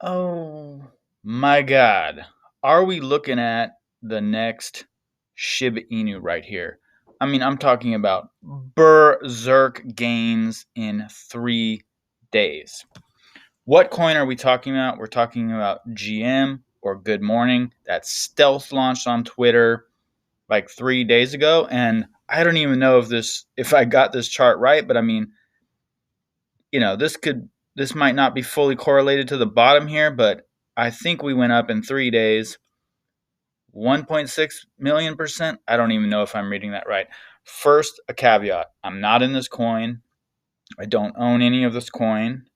Oh my God. Are we looking at the next Shib Inu right here? I mean, I'm talking about berserk gains in 3 days. What coin are we talking about? We're talking about GM or Good Morning that stealth launched on Twitter like 3 days ago. And I don't even know if I got this chart right, but I mean, this might not be fully correlated to the bottom here, but I think we went up in 3 days 1.6 million percent. I don't even know if I'm reading that right. First, a caveat: I'm not in this coin. I don't own any of this coin.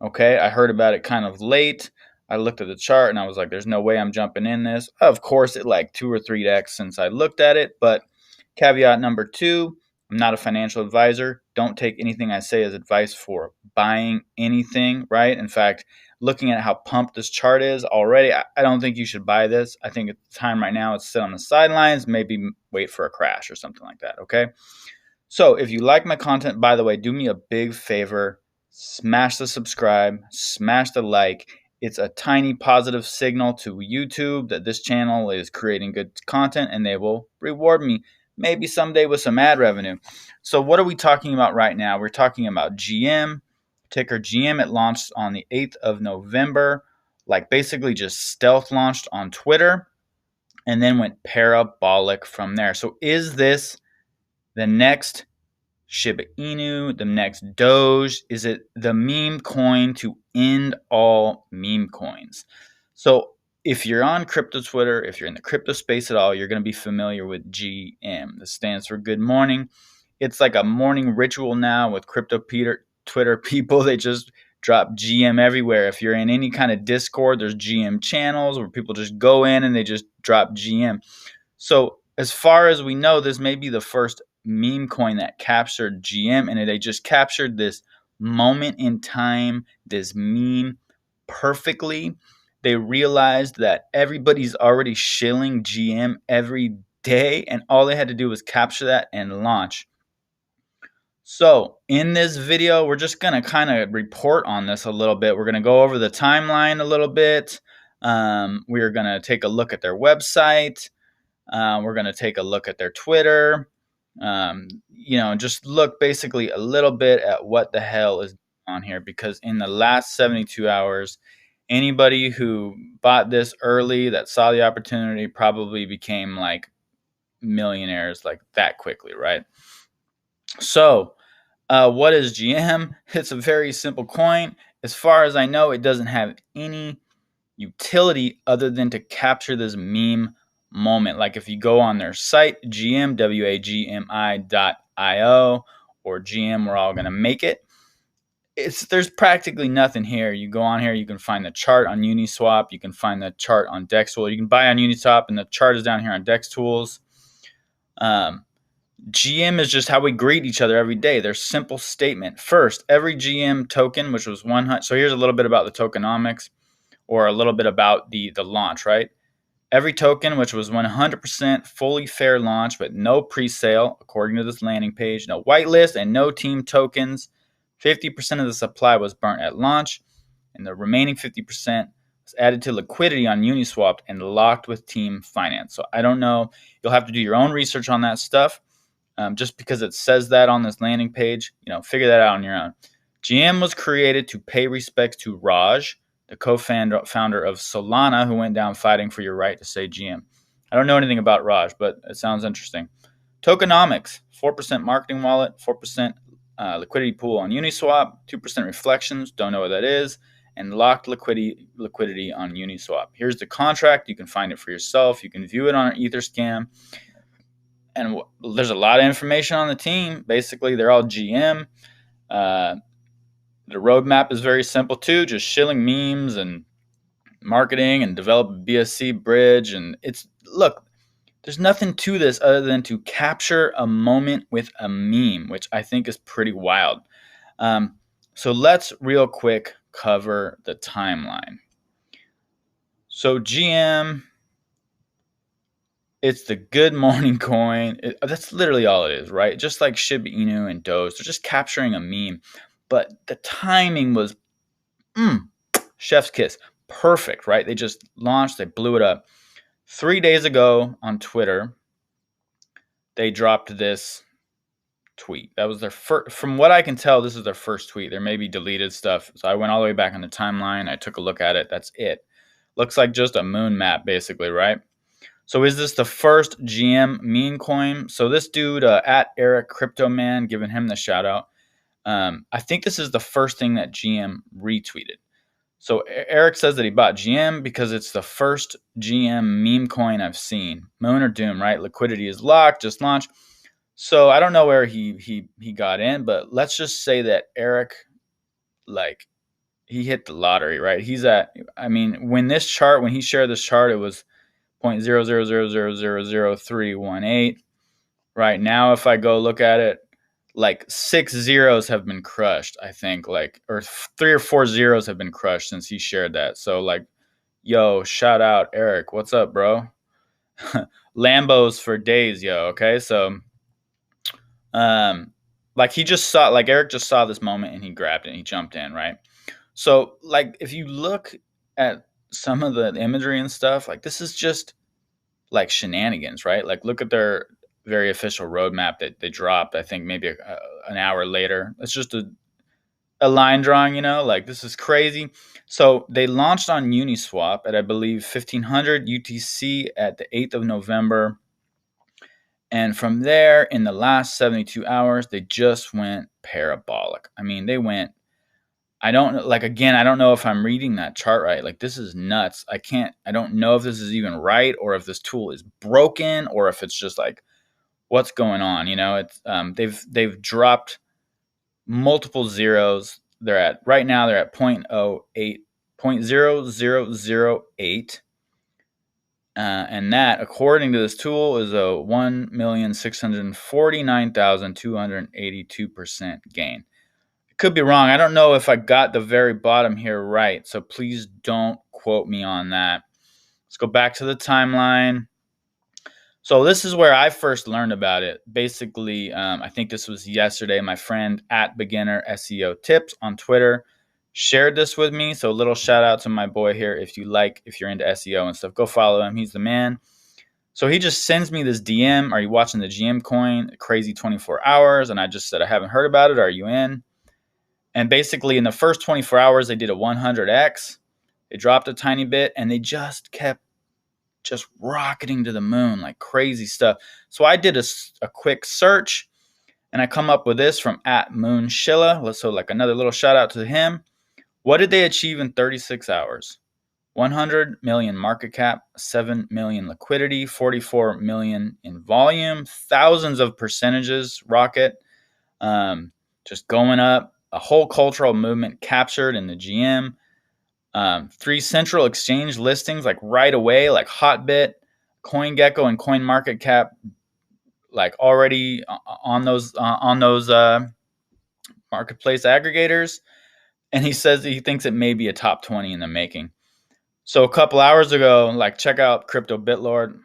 Okay, I heard about it kind of late. I looked at the chart and I was like, there's no way I'm jumping in this. Of course, it like 2 or 3x since I looked at it, but caveat number two, I'm not a financial advisor. Don't take anything I say as advice for buying anything, right? In fact, looking at how pumped this chart is already, I don't think you should buy this. I think at the time right now, it's sit on the sidelines, maybe wait for a crash or something like that, okay? So if you like my content, by the way, do me a big favor, smash the subscribe, smash the like. It's a tiny positive signal to YouTube that this channel is creating good content and they will reward me maybe someday with some ad revenue. So what are we talking about right now? We're talking about GM, ticker GM. It launched on the 8th of November, like basically just stealth launched on Twitter and then went parabolic from there. So is this the next Shiba Inu, the next Doge? Is it the meme coin to end all meme coins? So if you're on crypto Twitter, if you're in the crypto space at all, you're going to be familiar with GM. This stands for Good Morning. It's like a morning ritual now with crypto Twitter people. They just drop GM everywhere. If you're in any kind of Discord, there's GM channels where people just go in and they just drop GM. So as far as we know, this may be the first meme coin that captured GM, and they just captured this moment in time, this meme perfectly. They realized that everybody's already shilling GM every day, and all they had to do was capture that and launch. So in this video, we're just going to kind of report on this a little bit. We're going to go over the timeline a little bit. We're going to take a look at their website. We're going to take a look at their Twitter. Just look basically a little bit at what the hell is on here, because in the last 72 hours, anybody who bought this early that saw the opportunity probably became like millionaires like that quickly, right? So, what is GM? It's a very simple coin. As far as I know, it doesn't have any utility other than to capture this meme moment. Like if you go on their site, GM, WGMI.io, or GM, we're all going to make it. There's practically nothing here. You go on here, you can find the chart on Uniswap, you can find the chart on DexTools. You can buy on Uniswap, and the chart is down here on DexTools. GM is just how we greet each other every day. Their simple statement. First, every GM token, which was 100. So here's a little bit about the tokenomics, or a little bit about the launch, right? Every token, which was 100% fully fair launch, but no pre-sale, according to this landing page, no whitelist, and no team tokens. 50% of the supply was burnt at launch, and the remaining 50% was added to liquidity on Uniswap and locked with team finance. So I don't know. You'll have to do your own research on that stuff. Just because it says that on this landing page, figure that out on your own. GM was created to pay respects to Raj, the co-founder of Solana, who went down fighting for your right to say GM. I don't know anything about Raj, but it sounds interesting. Tokenomics: 4% marketing wallet, 4% liquidity pool on Uniswap, 2% reflections, don't know what that is, and locked liquidity on Uniswap. Here's the contract. You can find it for yourself. You can view it on our Etherscan. And there's a lot of information on the team. Basically, they're all GM. The roadmap is very simple too, just shilling memes and marketing and develop a BSC bridge. And there's nothing to this other than to capture a moment with a meme, which I think is pretty wild. So let's real quick cover the timeline. So GM, it's the good morning coin. That's literally all it is, right? Just like Shiba Inu and Doge, they're just capturing a meme. But the timing was chef's kiss. perfect, right? They just launched, they blew it up. 3 days ago on Twitter, they dropped this tweet. That was their first, from what I can tell, this is their first tweet. There may be deleted stuff. So I went all the way back on the timeline. I took a look at it. That's it. Looks like just a moon map, basically, right? So is this the first GM meme coin? So this dude, at Eric Crypto Man, giving him the shout out. I think this is the first thing that GM retweeted. So Eric says that he bought GM because it's the first GM meme coin I've seen. Moon or doom, right? Liquidity is locked, just launched. So I don't know where he got in, but let's just say that Eric, like, he hit the lottery, right? He's at, I mean, when he shared this chart, it was 0.00000318. Right now, if I go look at it, like 6 zeros have been crushed, I think, like, or 3 or 4 zeros have been crushed since he shared that. So, like, yo, shout out Eric. What's up, bro? Lambos for days, yo. Okay. So, like, Eric just saw this moment and he grabbed it and he jumped in, right? So, like, if you look at some of the imagery and stuff, like, this is just like shenanigans, right? Like, look at their very official roadmap that they dropped, I think maybe an hour later. It's just a line drawing, like, this is crazy. So they launched on Uniswap at, I believe, 1500 UTC at the 8th of November. And from there, in the last 72 hours, they just went parabolic. I mean, they went, I don't know if I'm reading that chart right. Like, this is nuts. I don't know if this is even right, or if this tool is broken, or if it's just like, what's going on? It's they've dropped multiple zeros. Right now they're at 0.0008. And that, according to this tool, is a 1,649,282% gain. Could be wrong. I don't know if I got the very bottom here right, so please don't quote me on that. Let's go back to the timeline. So this is where I first learned about it. Basically, I think this was yesterday. My friend at Beginner SEO Tips on Twitter shared this with me. So a little shout out to my boy here. If you're into SEO and stuff, go follow him. He's the man. So he just sends me this DM. Are you watching the GM coin? Crazy 24 hours. And I just said, I haven't heard about it. Are you in? And basically, in the first 24 hours, they did a 100x. They dropped a tiny bit, and they just kept just rocketing to the moon, like crazy stuff. So I did a quick search, and I come up with this from at Moonshilla. So, like, another little shout out to him. What did they achieve in 36 hours? 100 million market cap, 7 million liquidity, 44 million in volume, thousands of percentages rocket, just going up. A whole cultural movement captured in the GM. 3 central exchange listings, like, right away, like Hotbit, CoinGecko, and CoinMarketCap, like, already on those marketplace aggregators. And he says that he thinks it may be a top 20 in the making. So a couple hours ago, like, check out Crypto Bitlord.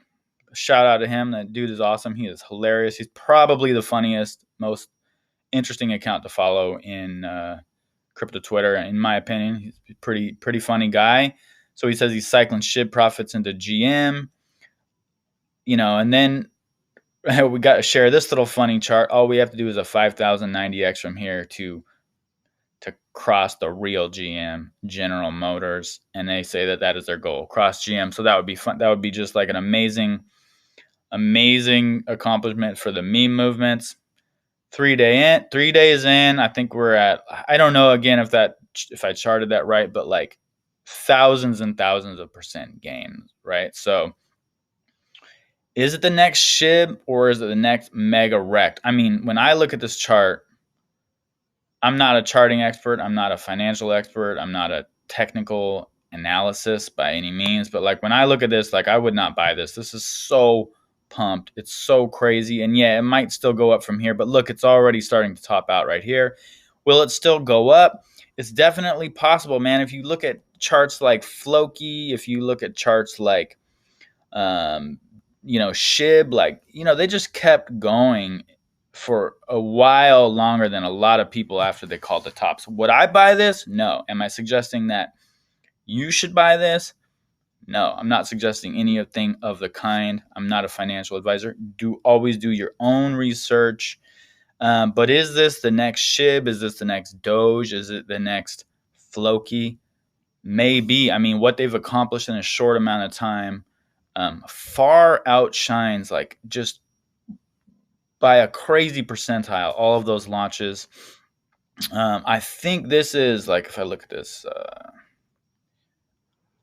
Shout out to him. That dude is awesome. He is hilarious. He's probably the funniest, most interesting account to follow in crypto Twitter, in my opinion. He's a pretty funny guy. So he says he's cycling Shib profits into GM, and then we got to share this little funny chart. All we have to do is a 5,090x from here to cross the real GM, General Motors, and they say that is their goal, cross GM. So that would be fun. That would be just like an amazing accomplishment for the meme movements. 3 days in, I think we're at, I don't know again if I charted that right, but like thousands and thousands of percent gains, right? So is it the next Shib, or is it the next mega wrecked? I mean, when I look at this chart, I'm not a charting expert. I'm not a financial expert. I'm not a technical analysis by any means. But, like, when I look at this, like, I would not buy this. This is so pumped. It's so crazy. And yeah, it might still go up from here. But look, it's already starting to top out right here. Will it still go up? It's definitely possible, man. If you look at charts like Floki, if you look at charts like, Shib, like, they just kept going for a while longer than a lot of people after they called the tops. Would I buy this? No. Am I suggesting that you should buy this. No, I'm not suggesting anything of the kind. I'm not a financial advisor. Always do your own research. But is this the next Shib? Is this the next Doge? Is it the next Floki? Maybe. I mean, what they've accomplished in a short amount of time far outshines, like, just by a crazy percentile, all of those launches. I think this is, like, if I look at this,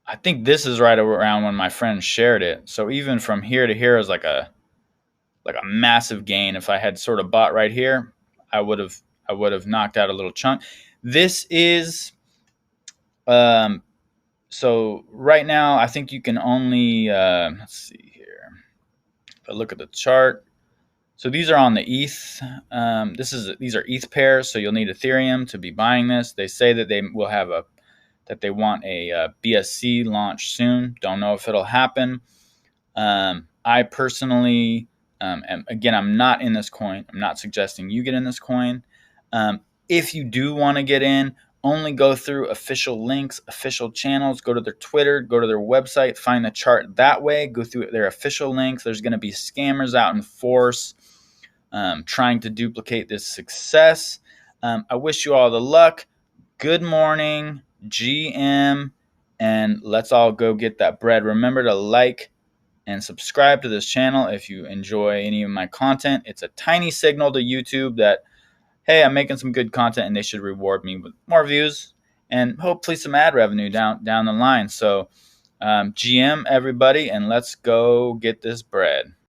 I think this is right around when my friend shared it. So even from here to here is like a massive gain. If I had sort of bought right here, I would have knocked out a little chunk. This is so right now I think you can only let's see here. If I look at the chart, so these are on the ETH. These are ETH pairs, so you'll need Ethereum to be buying this. They say that they want a BSC launch soon. Don't know if it'll happen. I personally, and again, I'm not in this coin. I'm not suggesting you get in this coin. If you do want to get in, only go through official links, official channels. Go to their Twitter, go to their website, find the chart that way. Go through their official links. There's going to be scammers out in force trying to duplicate this success. I wish you all the luck. Good morning, GM, and let's all go get that bread. Remember to like and subscribe to this channel if you enjoy any of my content. It's a tiny signal to YouTube that, hey, I'm making some good content and they should reward me with more views and hopefully some ad revenue down the line. So GM, everybody, and let's go get this bread.